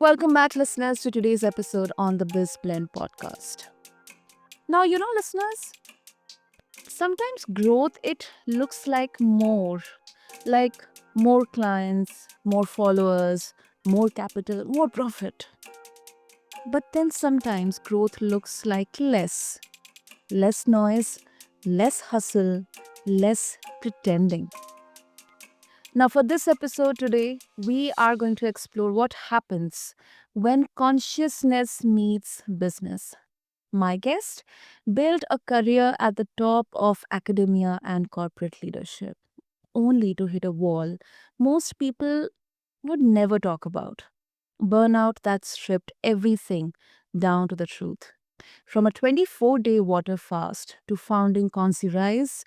Welcome back, listeners, to today's episode on the BizBlend podcast. Now, listeners, sometimes growth it looks like more clients, more followers, more capital, more profit. But then sometimes growth looks like less noise, less hustle, less pretending. Now, for this episode today, we are going to explore what happens when consciousness meets business. My guest built a career at the top of academia and corporate leadership, only to hit a wall most people would never talk about. Burnout that stripped everything down to the truth. From a 24-day water fast to founding ConsciRise,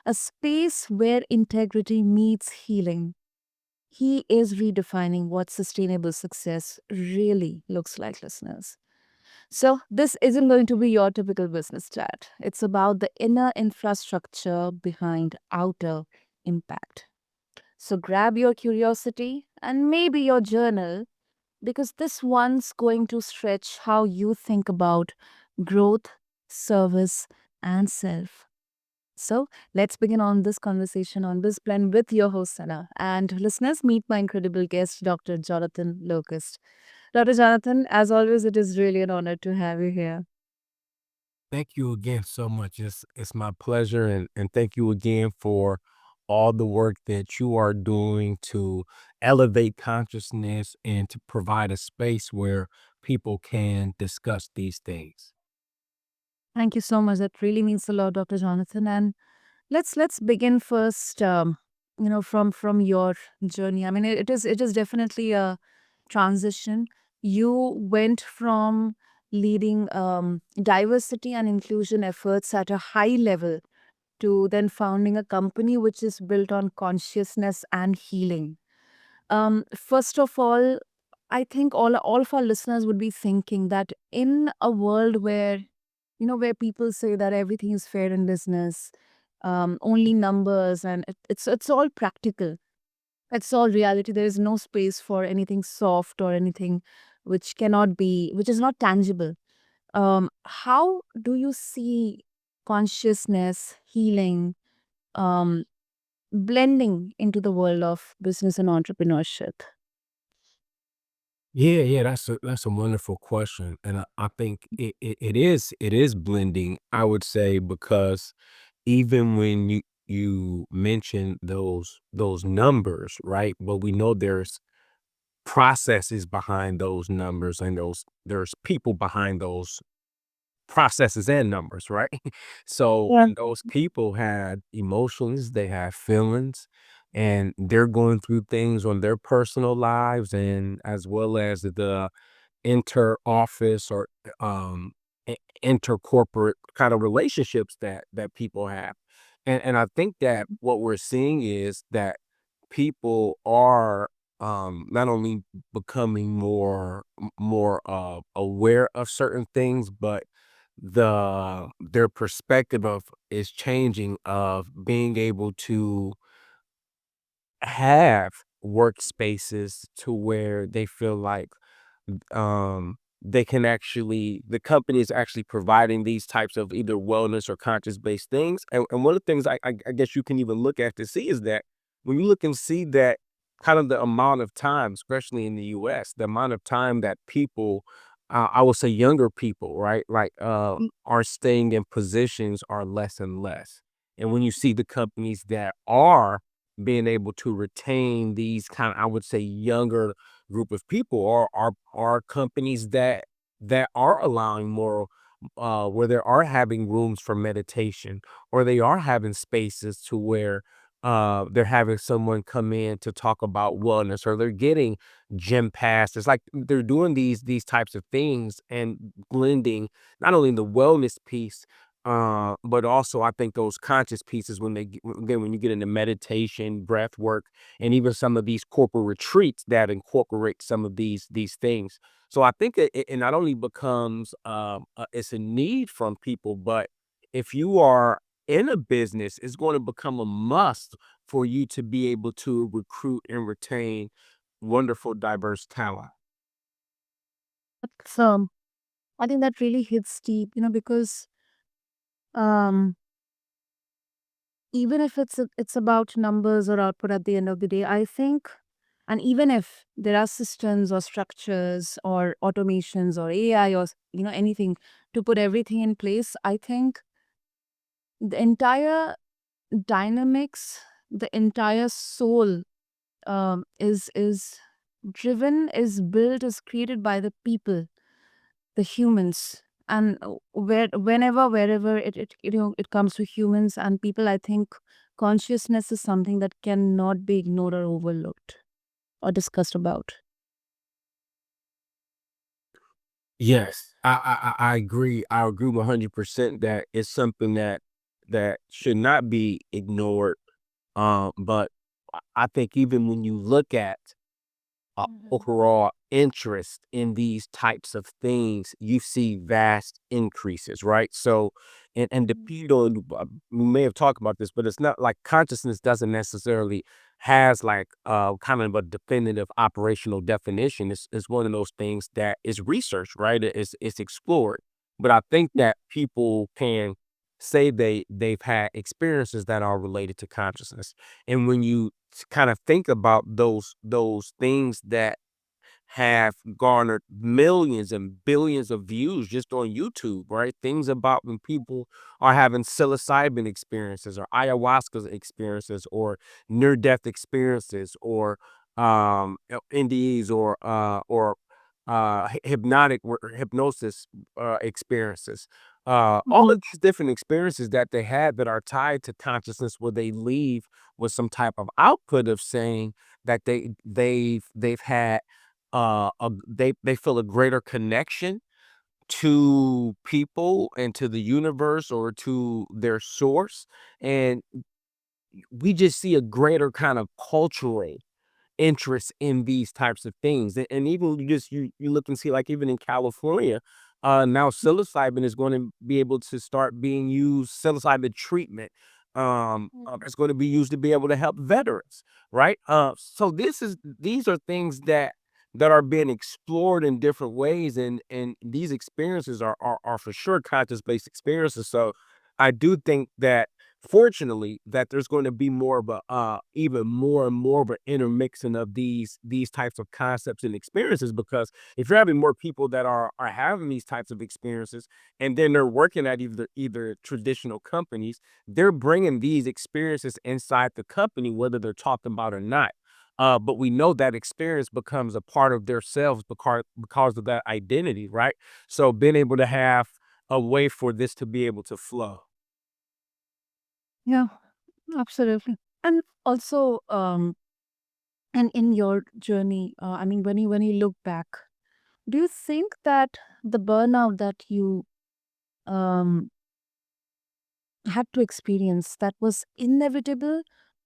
a space where integrity meets healing, he is redefining what sustainable success really looks like, listeners. So, this isn't going to be your typical business chat. It's about the inner infrastructure behind outer impact. So, grab your curiosity and maybe your journal because this one's going to stretch how you think about growth, service, and self. So, let's begin on this conversation on BizBlend with your host, Sana. And listeners, meet my incredible guest, Dr. Jonathan Locust. Dr. Jonathan, as always, it is really an honor to have you here. Thank you again so much. It's my pleasure and thank you again for all the work that you are doing to elevate consciousness and to provide a space where people can discuss these things. Thank you so much. That really means a lot, Dr. Jonathan. And let's begin first. From your journey. I mean, it is definitely a transition. You went from leading diversity and inclusion efforts at a high level to then founding a company which is built on consciousness and healing. First of all, I think all of our listeners would be thinking that in a world where where people say that everything is fair in business, only numbers, and it's all practical. It's all reality. There is no space for anything soft or anything which is not tangible. How do you see consciousness healing um, blending into the world of business and entrepreneurship? Yeah, that's a wonderful question. And I think it is blending, I would say, because even when you mention those numbers, right? But we know there's processes behind those numbers and there's people behind those processes and numbers, right? So Yeah. those people had emotions, they have feelings, and they're going through things on their personal lives and as well as the inter-office or inter-corporate kind of relationships that people have. And I think that what we're seeing is that people are not only becoming more aware of certain things, but their perspective of is changing of being able to have workspaces to where they feel like they can actually the company is actually providing these types of either wellness or conscious based things. And one of the things I guess you can even look at to see is that when you look and see that kind of the amount of time, especially in the US, the amount of time that people, I would say younger people, right, like are staying in positions are less and less. And when you see the companies that are being able to retain these kind of, I would say, younger group of people are companies that are allowing more where they are having rooms for meditation or they are having spaces to where they're having someone come in to talk about wellness or they're getting gym passes like they're doing these types of things and blending not only the wellness piece but also I think those conscious pieces when again when you get into meditation, breath work, and even some of these corporate retreats that incorporate some of these things. So I think it not only becomes it's a need from people, but if you are in a business, it's going to become a must for you to be able to recruit and retain wonderful, diverse talent. So I think that really hits deep, because um, even if it's about numbers or output at the end of the day, I think, and even if there are systems or structures or automations or AI or anything to put everything in place, I think the entire dynamics, the entire soul is driven, is built, is created by the people, the humans. And wherever it comes to humans and people, I think consciousness is something that cannot be ignored or overlooked or discussed about. Yes, I agree. I agree 100% that it's something that should not be ignored. But I think even when you look at Mhm. overall interest in these types of things, you see vast increases, right? So, and the Mhm. people, we may have talked about this, but it's not like consciousness doesn't necessarily has like kind of a definitive operational definition. It's one of those things that is researched, right? It's explored. But I think that people can say they've had experiences that are related to consciousness. And when you kind of think about those things that have garnered millions and billions of views just on YouTube, right? Things about when people are having psilocybin experiences or ayahuasca experiences or near death experiences or NDEs or hypnotic or hypnosis experiences. All Mhm. of these different experiences that they had that are tied to consciousness where they leave with some type of output of saying that they've had they feel a greater connection to people and to the universe or to their source, and we just see a greater kind of cultural interest in these types of things. And even you look and see like even in California, now psilocybin is going to be able to start being used. Psilocybin treatment Mhm. is going to be used to be able to help veterans, right? So these are things that are being explored in different ways, and these experiences are for sure conscious based experiences. So I do think that fortunately that there's going to be more of a even more and more of an intermixing of these types of concepts and experiences, because if you're having more people that are having these types of experiences and then they're working at either traditional companies, they're bringing these experiences inside the company whether they're talked about or not. But we know that experience becomes a part of their selves because of that identity, right? So being able to have a way for this to be able to flow. Yeah, absolutely. And also, and in your journey, I mean, when you look back, do you think that the burnout that you um, had to experience, that was inevitable,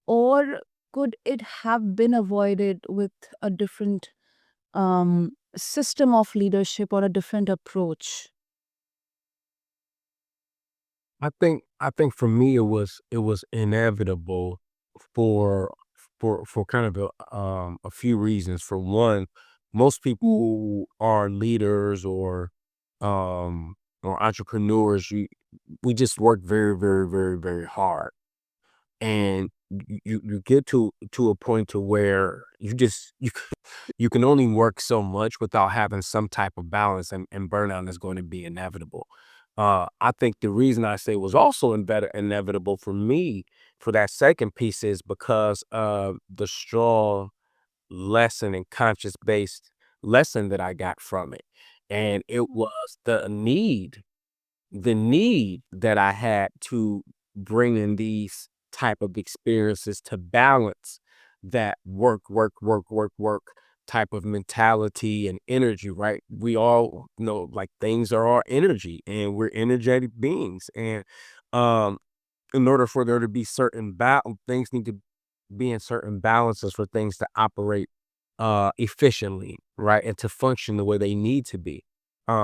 or could it have been avoided with a different system of leadership or a different approach? I think for me it was inevitable for for kind of a few reasons. For one, most people who are leaders um or entrepreneurs, we just work very, very, very, very hard. And you get to a point to where you can only work so much without having some type of balance, and burnout is going to be inevitable. I think the reason I say was also inevitable for me for that second piece is because of the strong lesson and conscious based lesson that I got from it. And it Mhm. was the need that I had to bring in these type of experiences to balance that work type of mentality and energy, right? We all know like things are our energy and we're energetic beings. And um in order for there to be certain things need to be in certain balances for things to operate efficiently, right? And to function the way they need to be.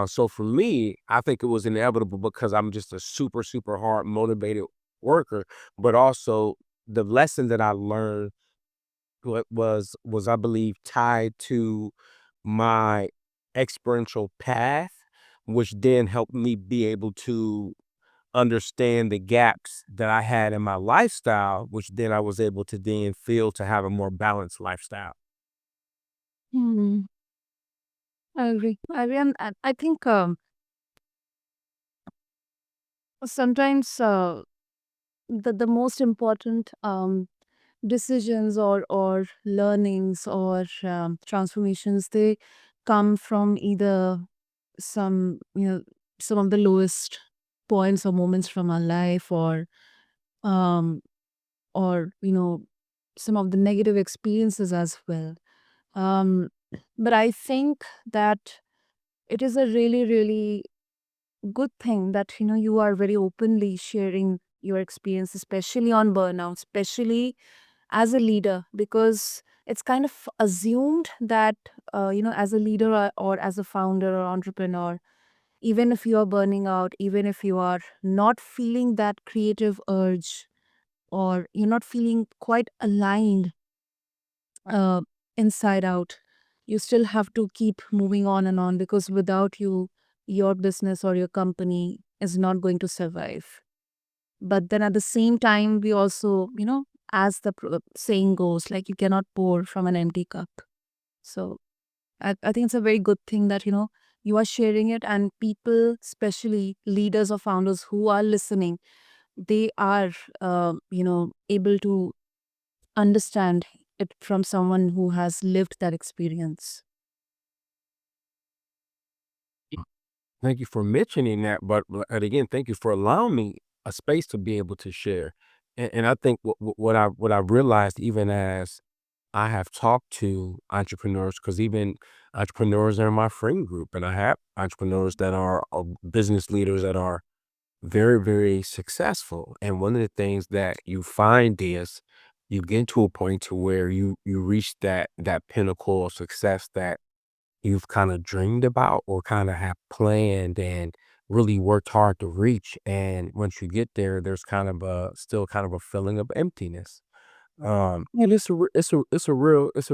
So for me, I think it was inevitable because I'm just a super, super hard motivated worker, but also the lesson that I learned was I believe tied to my experiential path, which then helped me be able to understand the gaps that I had in my lifestyle, which then I was able to then feel to have a more balanced lifestyle. Hmm. I agree. I agree. And I think sometimes the most important decisions or learnings or transformations, they come from either some some of the lowest points or moments from our life, um or some of the negative experiences as well. um but I think that it is a really really good thing that you are very openly sharing your experience, especially on burnout, especially as a leader, because it's kind of assumed that as a leader, or as a founder or entrepreneur, even if you are burning out, even if you are not feeling that creative urge, or you're not feeling quite aligned uh, inside out, you still have to keep moving on and on, because without you, your business or your company is not going to survive. But then at the same time, we also, as the saying goes, like, you cannot pour from an empty cup. So I think it's a very good thing that, you are sharing it, and people, especially leaders or founders who are listening, they are, able to understand it from someone who has lived that experience. Thank you for mentioning that, but and again, thank you for allowing me a space to be able to share. And I think what I realized, even as I have talked to entrepreneurs, because even entrepreneurs are in my friend group, and I have entrepreneurs that are business leaders that are very, very successful. And one of the things that you find is you get to a point to where you reach that pinnacle of success that you've kind of dreamed about or kind of have planned and really worked hard to reach. And once you get there, there's kind of a still kind of a feeling of emptiness. And it's a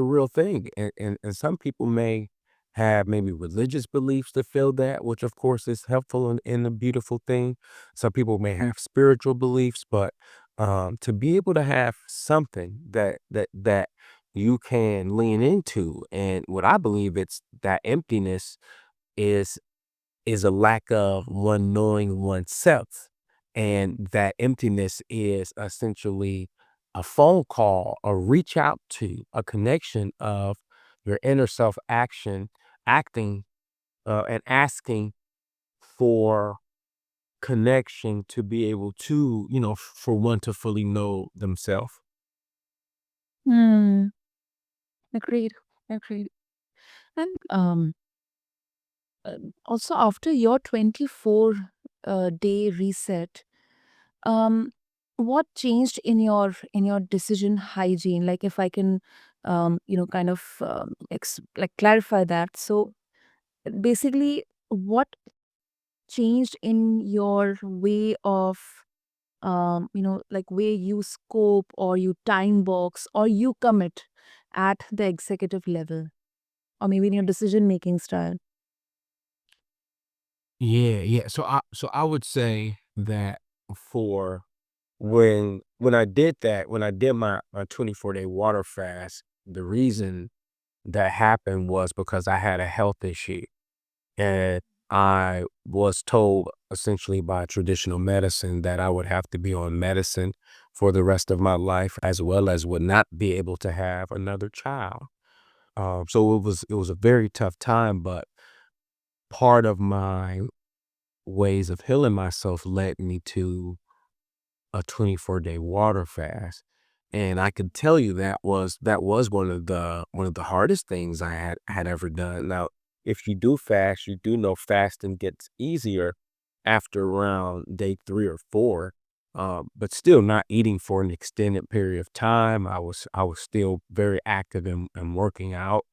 real thing. And some people may have maybe religious beliefs to feel that, which of course is helpful and a beautiful thing. Some people may have spiritual beliefs, but to be able to have something that you can lean into, and what I believe it's that emptiness is is a lack of one knowing oneself. And that emptiness is essentially a phone call, a reach out to, a connection of your inner self acting, and asking for connection to be able to, for one to fully know themselves. Hmm. Agreed. Agreed. And also, after your 24 day reset, um what changed in your decision hygiene? Like, if I can kind of like clarify that. So basically, what changed in your way of like, way you scope, or you time box, or you commit at the executive level, or maybe in your decision making style? Yeah, yeah. So I would say that for when I did that, when I did my 24-day water fast, the reason that happened was because I had a health issue. And I was told essentially by traditional medicine that I would have to be on medicine for the rest of my life, as well as would not be able to have another child. So it was a very tough time, but part of my ways of healing myself led me to a 24-day water fast. And I could tell you that was one of the hardest things I had ever done. Now, if you do fast, you do know fasting gets easier after around day 3 or 4. But still not eating for an extended period of time. I was still very active and working out.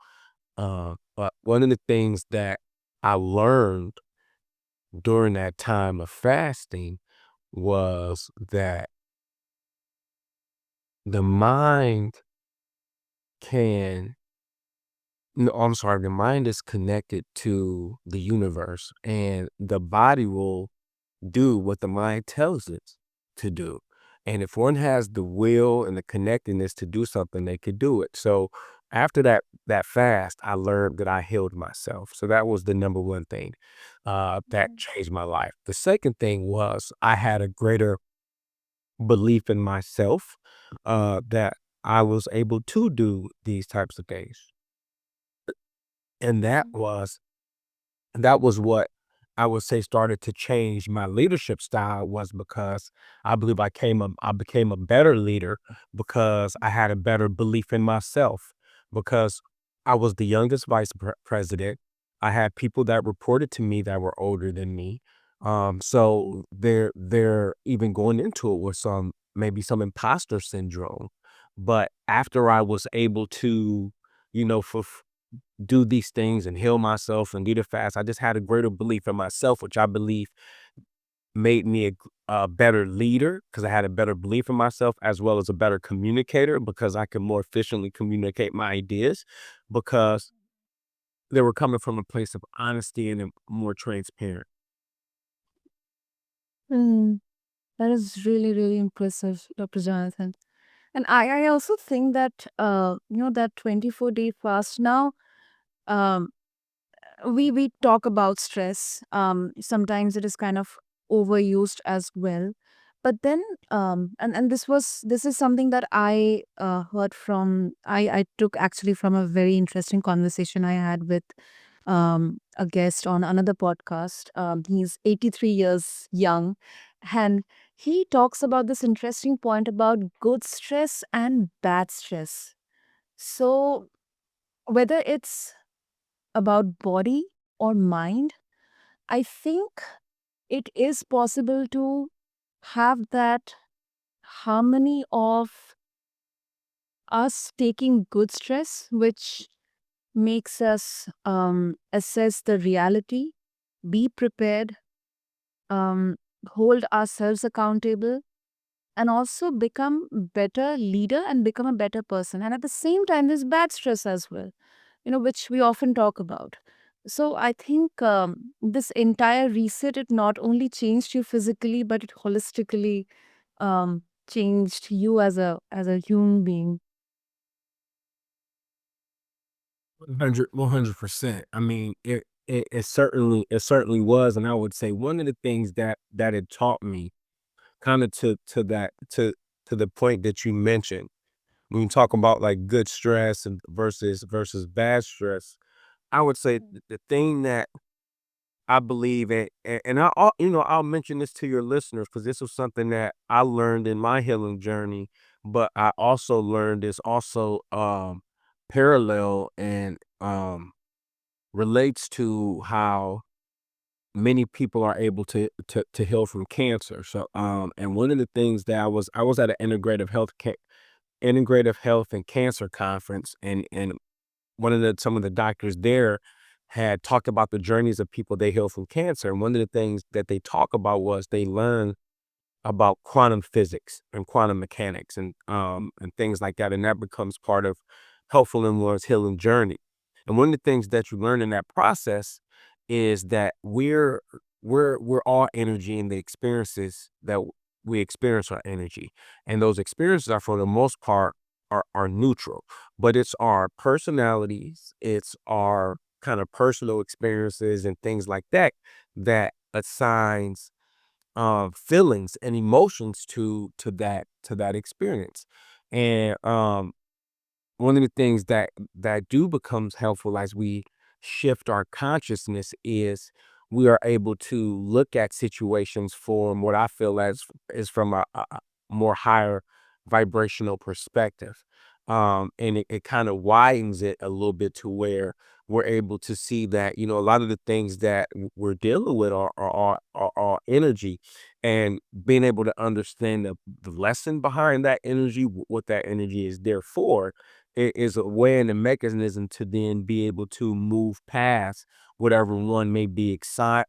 But one of the things that I learned during that time of fasting was that the mind can No, I'm sorry, the mind is connected to the universe, and the body will do what the mind tells it to do. And if one has the will and the connectedness to do something, they could do it. So after that fast, I learned that I healed myself. So that was the number one thing that Mhm. changed my life. The second thing was I had a greater belief in myself that I was able to do these types of things. And that was what I would say started to change my leadership style was because I believe I became a better leader because I had a better belief in myself because I was the youngest president. I had people that reported to me that were older than me. So they're even going into it with some maybe some imposter syndrome. But after I was able to, you know, do these things and heal myself and lead a fast. I just had a greater belief in myself, which I believe made me a better leader because I had a better belief in myself as well as a better communicator because I could more efficiently communicate my ideas because they were coming from a place of honesty and more transparent. Mm, that is really, really impressive, Dr. Jonathan. And I also think that that 24-day fast now, um, we talk about stress. Sometimes it is kind of overused as well. But then and this is something that I heard from I took actually from a very interesting conversation I had with a guest on another podcast. He's 83 years young, and he talks about this interesting point about good stress and bad stress. So whether it's about body or mind, I think it is possible to have that harmony of us taking good stress, which makes us assess the reality, be prepared, um, hold ourselves accountable, and also become better leader and become a better person. And at the same time, there's bad stress as well, which we often talk about. So I think this entire reset, it not only changed you physically, but it holistically changed you as a human being. 100%. I mean, it certainly was, and I would say one of the things that it taught me, kind of to the point that you mentioned when you talk about like good stress and versus bad stress, I would say the thing that I believe in, and I'll mention this to your listeners because this was something that I learned in my healing journey, but I also learned is also parallel and relates to how many people are able to heal from cancer. So and one of the things that I was at an integrative health and cancer conference, and one of the some of the doctors there had talked about the journeys of people they heal from cancer. And one of the things that they talk about was they learn about quantum physics and quantum mechanics and things like that. And that becomes part of helpful in one's healing journey. And one of the things that you learn in that process is that we're all energy and the experiences that we experience are energy. And those experiences are for the most part are neutral. But it's our personalities, it's our kind of personal experiences and things like that that assigns feelings and emotions to that experience. And one of the things that do becomes helpful as we shift our consciousness is we are able to look at situations from what I feel as is from a more higher vibrational perspective. And it kind of widens it a little bit to where we're able to see that, a lot of the things that we're dealing with are energy, and being able to understand the lesson behind that energy, what that energy is there for, is a way and a mechanism to then be able to move past whatever one may be kind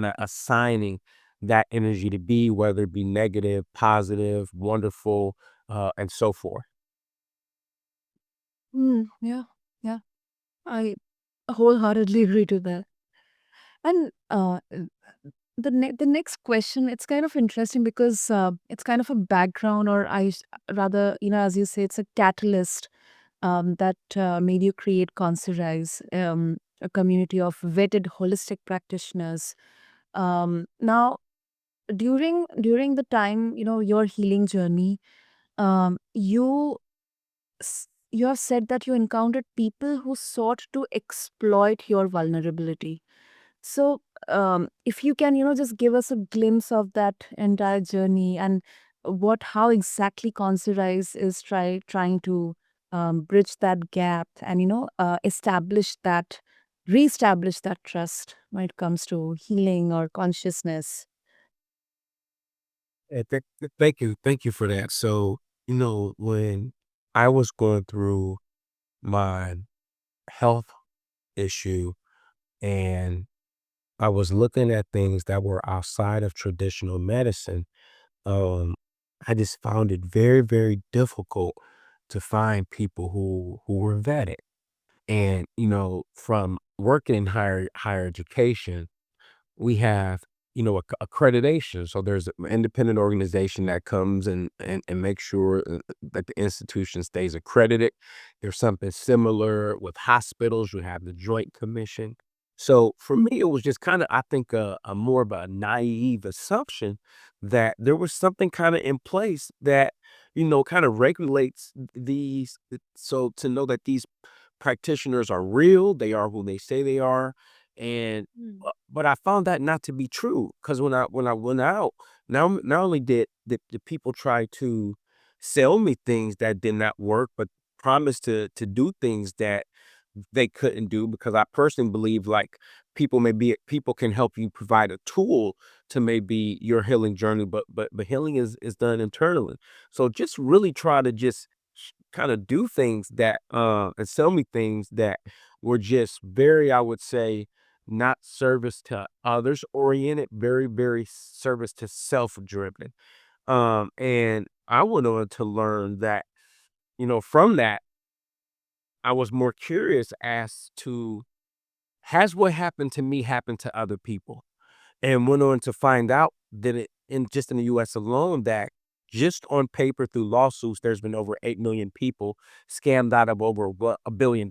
of assigning that energy to be, whether it be negative, positive, wonderful, and so forth. Yeah, yeah. I wholeheartedly agree to that. And the next question, it's kind of interesting because it's kind of a background, or rather, as you say, it's a catalyst that made you create ConsciRise, a community of vetted holistic practitioners. Now, during the time, your healing journey, you have said that you encountered people who sought to exploit your vulnerability. So, if you can, just give us a glimpse of that entire journey, and how exactly ConsciRise is trying to bridge that gap, and reestablish that trust when it comes to healing or consciousness. Thank you for that. So, when I was going through my health issue and I was looking at things that were outside of traditional medicine, um, I just found it very, very difficult to find people who were vetted. And, from working in higher education, we have, accreditation. So there's an independent organization that comes and makes sure that the institution stays accredited. There's something similar with hospitals. You have the Joint Commission. So for me, it was just kind of, I think, a more of a naive assumption that there was something kind of in place that, kind of regulates these. So to know that these practitioners are real, they are who they say they are, and but I found that not to be true because when I went out, not only did the people try to sell me things that did not work, but promised to do things that they couldn't do because I personally believe like people can help you provide a tool to maybe your healing journey, but healing is done internally. So just really try to just kind of do things that and sell me things that were just very, I would say, not service to others oriented, very, very service to self driven. And I went on to learn that, from that, I was more curious as to has what happened to me happened to other people? And went on to find out that in the US alone, that just on paper through lawsuits, there's been over 8 million people scammed out of over $1 billion.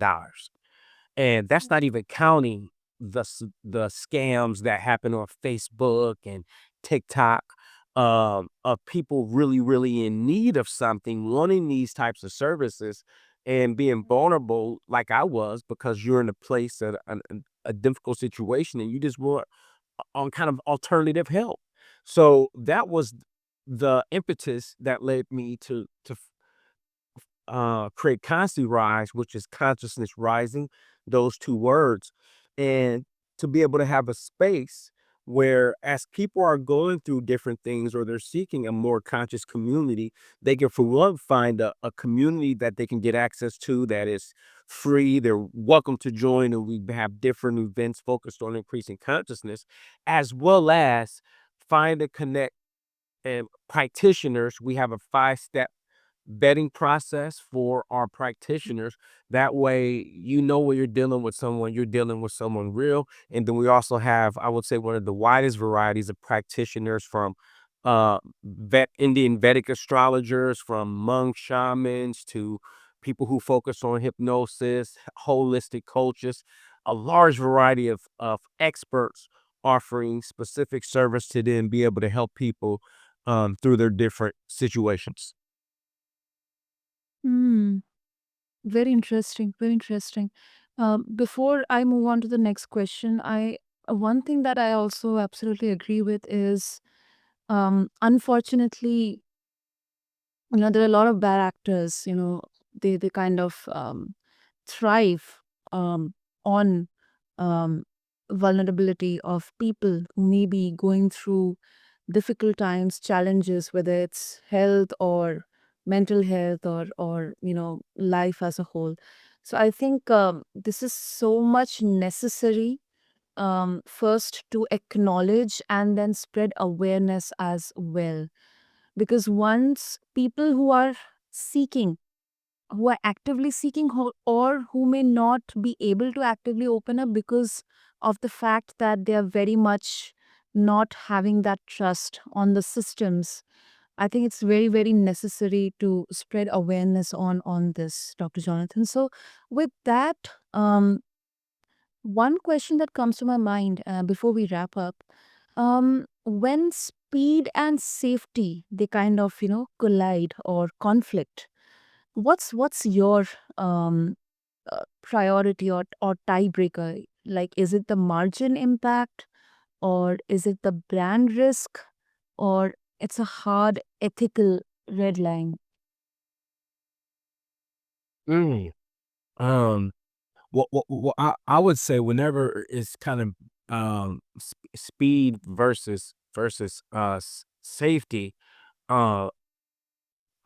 And that's not even counting the scams that happen on Facebook and TikTok, of people really, really in need of something, wanting these types of services and being vulnerable like I was because you're in a place that a difficult situation and you just want on kind of alternative help. So that was the impetus that led me to create ConsciRise, which is consciousness rising, those two words, and to be able to have a space where as people are going through different things or they're seeking a more conscious community, they can for one find a community that they can get access to that is free. They're welcome to join, and we have different events focused on increasing consciousness, as well as find and connect and practitioners. We have a 5-step vetting process for our practitioners. That way, when you're dealing with someone real. And then we also have, I would say, one of the widest varieties of practitioners from Indian Vedic astrologers, from monk shamans to people who focus on hypnosis, holistic coaches, a large variety of experts offering specific service to them be able to help people through their different situations. Hmm. Very interesting. Very interesting. Before I move on to the next question, I one thing that I also absolutely agree with is, unfortunately, there are a lot of bad actors. They kind of thrive on um, vulnerability of people who may be going through difficult times, challenges, whether it's health or mental health, or life as a whole. So I think this is so much necessary, first to acknowledge and then spread awareness as well, because once people who are seeking who are actively seeking or who may not be able to actively open up because of the fact that they are very much not having that trust on the systems. I think it's very, very necessary to spread awareness on this, Dr. Jonathan. So, with that, one question that comes to my mind before we wrap up, when speed and safety they kind of collide or conflict, what's your priority or tiebreaker? Like, is it the margin impact, or is it the brand risk, or it's a hard ethical red line? Mm. Um, I would say whenever it's kind of speed versus safety, uh,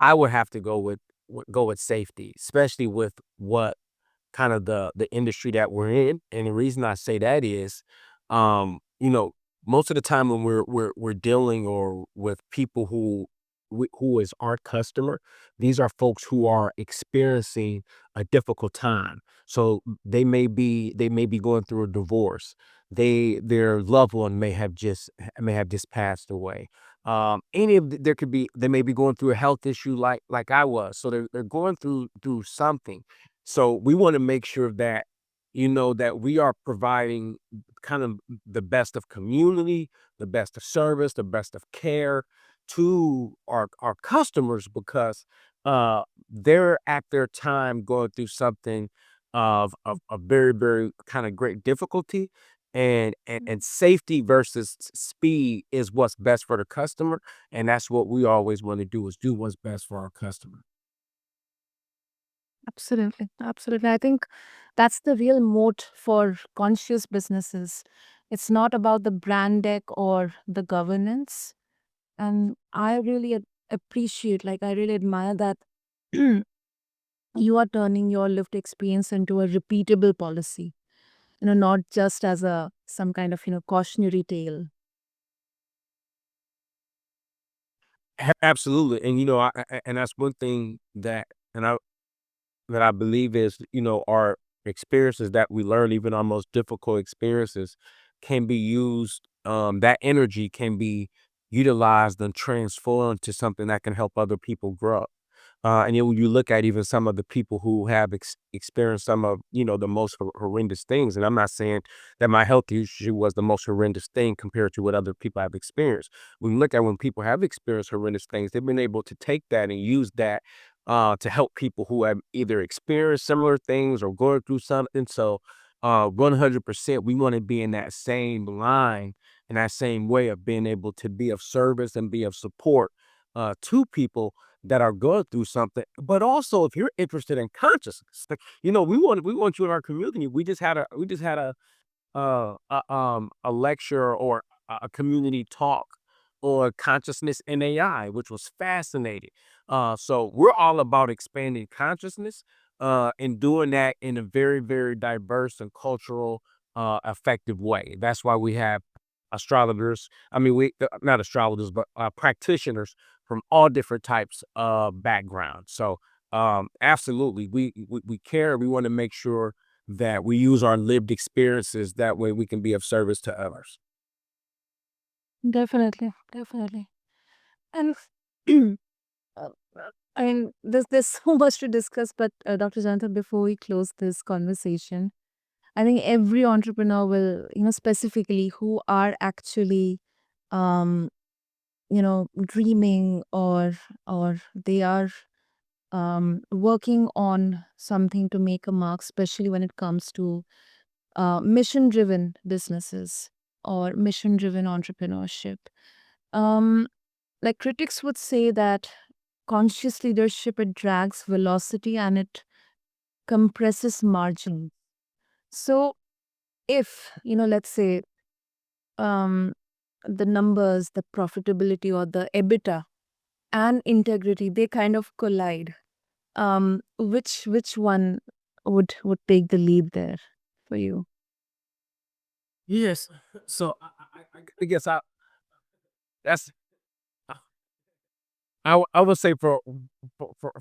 I would have to go with safety, especially with what kind of the industry that we're in. And the reason I say that is, you know, most of the time when we're dealing or with people who is our customer, these are folks who are experiencing a difficult time. So they may be going through a divorce. Their loved one may have just passed away. Any of there could be they may be going through a health issue like I was. So they're going through something, so we want to make sure that, that we are providing kind of the best of community, the best of service, the best of care to our customers because they're at their time going through something of very, very kind of great difficulty. And safety versus speed is what's best for the customer. And that's what we always want to do, is do what's best for our customer. Absolutely. Absolutely. I think that's the real moat for conscious businesses. It's not about the brand deck or the governance. And I really appreciate, like, I really admire that you are turning your lived experience into a repeatable policy, not just as a some kind of, cautionary tale. Absolutely. And and that's one thing and I that I believe is, our experiences that we learn, even our most difficult experiences, can be used. That energy can be utilized and transformed to something that can help other people grow. And then when you look at even some of the people who have experienced some of, the most horrendous things, and I'm not saying that my health issue was the most horrendous thing compared to what other people have experienced. When you look at when people have experienced horrendous things, they've been able to take that and use that to help people who have either experienced similar things or going through something. So, 100%, we want to be in that same line and that same way of being able to be of service and be of support to people that are going through something. But also, if you're interested in consciousness, like, we want you in our community. We just had a lecture or a community talk on consciousness and AI, which was fascinating. So we're all about expanding consciousness, and doing that in a very, very diverse and cultural, effective way. That's why we have astrologers. I mean, we not astrologers, but practitioners from all different types of backgrounds. So, absolutely, we care. We want to make sure that we use our lived experiences, that way we can be of service to others. Definitely. Definitely. And uh, I mean, there's so much to discuss, but Dr. Janta, before we close this conversation, I think every entrepreneur will, specifically who are actually, um, dreaming or they are working on something to make a mark, especially when it comes to mission-driven businesses or mission-driven entrepreneurship. Um, like critics would say that conscious leadership, it drags velocity and it compresses margin. So if, let's say, um, the numbers, the profitability or the EBITDA and integrity, they kind of collide. Which one would take the lead there for you? Yes. So I guess that's I would say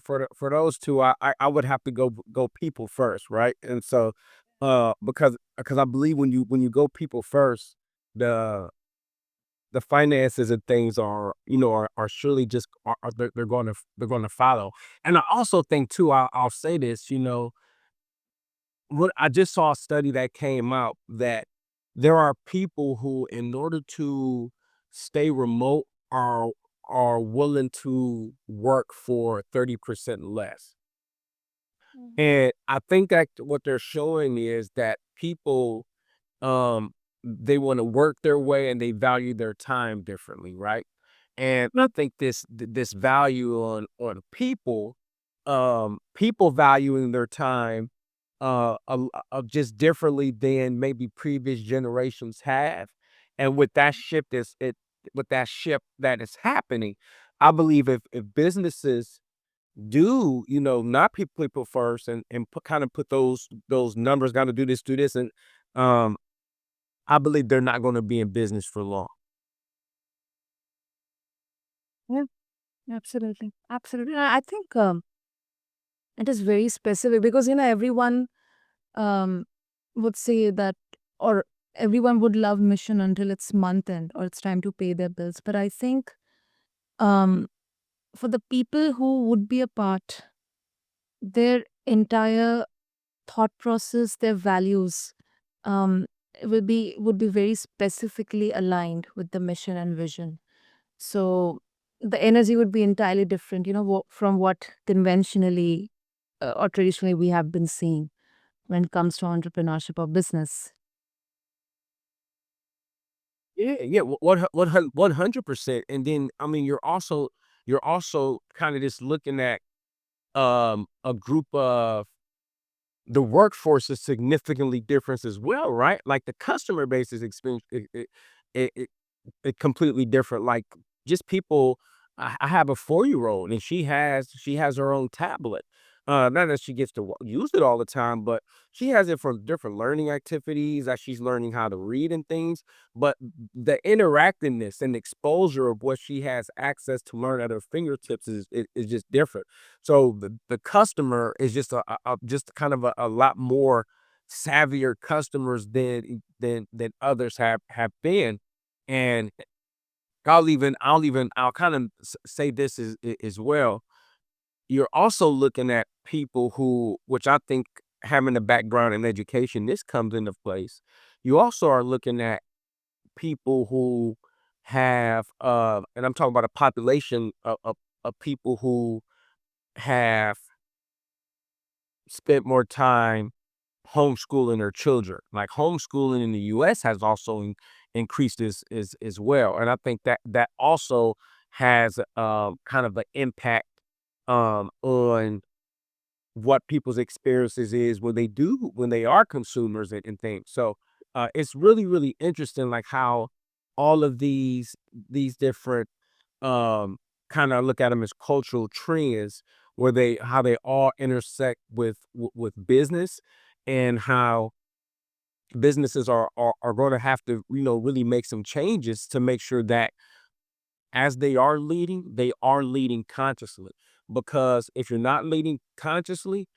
for those two, I would have to go people first, right? And so, because I believe when you go people first, the the finances and things are, are surely just they're going to follow. And I also think too, I'll say this, what I just saw a study that came out that there are people who, in order to stay remote, are are willing to work for 30% less. Mhm. And I think that what they're showing is that people, um, they wanna work their way and they value their time differently, right? And I think this value on people, people valuing their time, just differently than maybe previous generations have, and with that shift that is happening, I believe if businesses do, not people first and put those numbers, gotta do this, and, um, I believe they're not gonna be in business for long. Yeah, absolutely. Absolutely. I think it is very specific because, everyone um, would say that, or everyone would love mission until it's month end or it's time to pay their bills. But I think um, for the people who would be a part, their entire thought process, their values, um, would be very specifically aligned with the mission and vision. So the energy would be entirely different, from what conventionally or traditionally we have been seeing when it comes to entrepreneurship or business. Yeah, yeah, 100%, and then, I mean, you're also kinda just looking at, a group of the workforce is significantly different as well, right? Like, the customer base is experience it it completely different, like, just people. I have a 4-year-old, and she has her own tablet. Not that she gets to use it all the time, but she has it for different learning activities that she's learning how to read and things, but the interactiveness and exposure of what she has access to learn at her fingertips is just different. So the customer is just just kind of a lot more savvier customers than others have been. And I'll kind of say this as well. You're also looking at people who, which I think having a background in education, this comes into place. You also are looking at people who have, and I'm talking about a population of people who have spent more time homeschooling their children. Like homeschooling in the US has also increased as well. And I think that also has kind of an impact on what people's experiences is when they are consumers and things. So it's really, really interesting like how all of these different kind of look at them as cultural trends where they how they all intersect with business and how businesses are going to have to really make some changes to make sure that as they are leading consciously, because if you're not leading consciously,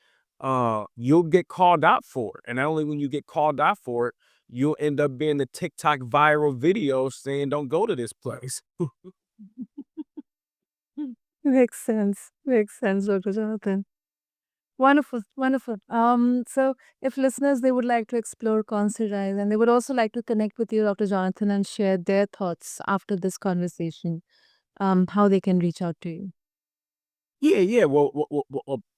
you'll get called out for it, and not only when you get called out for it, you'll end up being the TikTok viral video saying don't go to this place. Hmm. Makes sense. Makes sense, Dr. Jonathan. Wonderful, wonderful. So if listeners they would like to explore ConsciRise and they would also like to connect with you, Dr. Jonathan, and share their thoughts after this conversation, how they can reach out to you. Yeah, yeah. Well,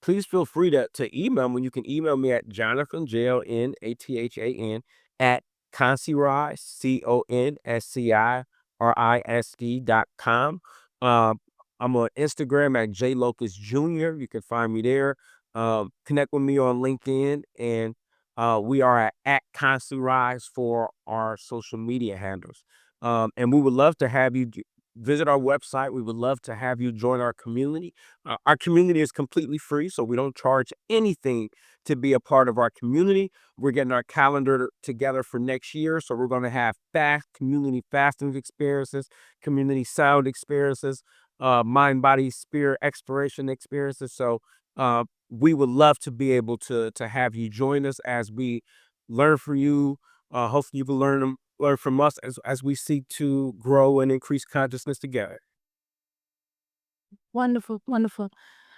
please feel free to email me. You can email me at Jonathan, JONATHAN, at ConsciRise, CONSCIRISD.com. Um, I'm on Instagram at JLocust Jr. You can find me there. Connect with me on LinkedIn, and we are at ConsciRise for our social media handles. And we would love to have you visit our website. We would love to have you join our community. Our community is completely free, so we don't charge anything to be a part of our community. We're getting our calendar together for next year, so we're going to have fast community fasting experiences, community sound experiences. mind, body, spirit exploration experiences. So we would love to be able to have you join us as we learn from you. Hopefully, you will learn from us as we seek to grow and increase consciousness together. Wonderful, wonderful.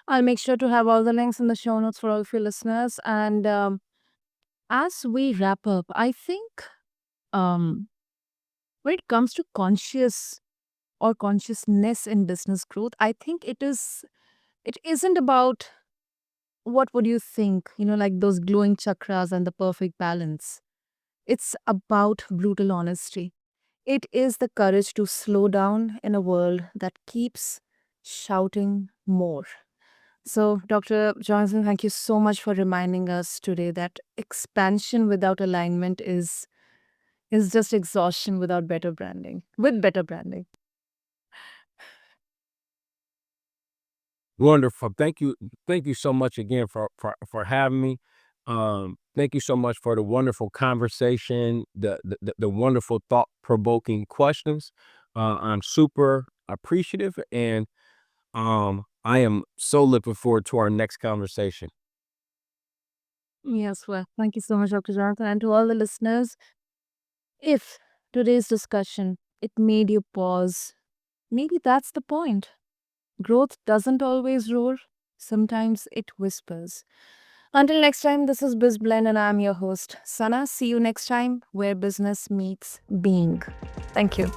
I'll make sure to have all the links in the show notes for all of your listeners. And as we wrap up, I think um, when it comes to conscious or consciousness in business growth, I think it isn't about what would you think, like those glowing chakras and the perfect balance. It's about brutal honesty. It is the courage to slow down in a world that keeps shouting more. So, Dr. Johnson, thank you so much for reminding us today that expansion without alignment is just exhaustion without better branding. With better branding. Wonderful. Thank you. Thank you so much again for having me. Thank you so much for the wonderful conversation, the wonderful thought provoking questions. I'm super appreciative, and I am so looking forward to our next conversation. Yes, well, thank you so much, Dr. Jonathan. And to all the listeners, if today's discussion it made you pause, maybe that's the point. Growth doesn't always roar, sometimes it whispers. Until next time, this is BizBlend and I'm your host, Sana. See you next time where business meets being. Thank you.